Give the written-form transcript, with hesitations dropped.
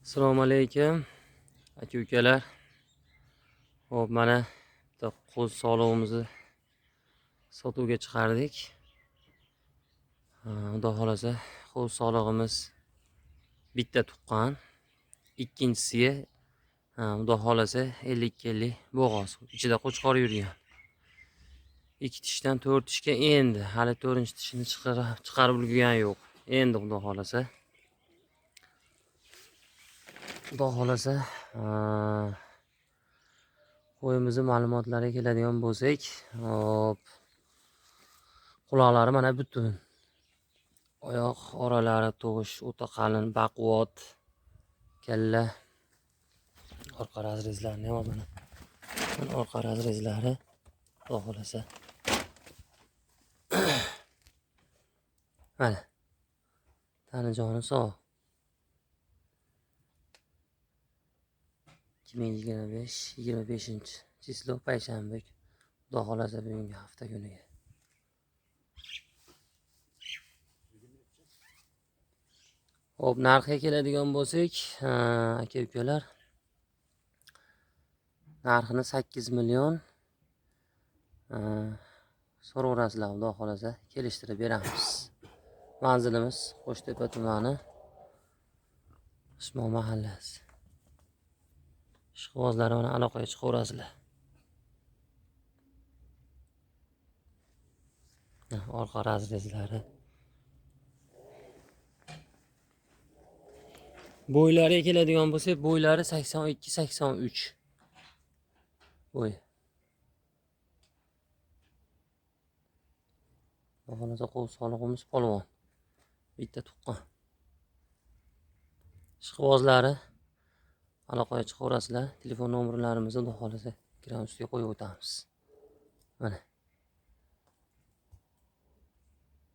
Assalomu alaykum aka-ukalar. Hop, mana bitta qo'z sog'lig'imizni sotuvga chiqardik. Xudo xolasa qo'z sog'lig'imiz bitta tuqqan. Ikkinchisiga xudo xolasa 50 bo'g'oz. Ichida qo'chqor yurgan. 2 tishdan 4 tishga endi hali 4-tishini chiqarib ulgurgan yo'q. Endi xudo xolasa. Xudo xolasa qo'yimizni ma'lumotlariga keladigan bo'lsak, hop, quloqlari mana butun. Oyoq oralari to'g'ish o'ta qalin, baquvvat. Kalla orqa razrezlarini ham mana. Orqa razrezlari xudo xolasa. Mana. Tani joni sog'. 2025 payshanba xudo xolasa bugungi hafta kuniga. Hop, narxiga keladigan bo'lsak, aka-ukalar, narxini 8 million so'raverasizlar, xudo xolasa kelishtirib beramiz. Manzilimiz Qo'shtepa tumani, Ishmoq mahallasi. Ishqibozlar bilan aloqaga chiqaverasizlar. Orqa razrezlari. Bo'ylariga keladigan bo'lsak, bo'ylari 82-83 bo'y. Xohlasa qo'z sog'lig'imiz polvon. Bitta tuqqan. Ishqibozlari aloqaga chiqaverasizlar. Telefon nomerlarimizni xudo xolasa ekran ustiga qo'yib o'tamiz. Mana.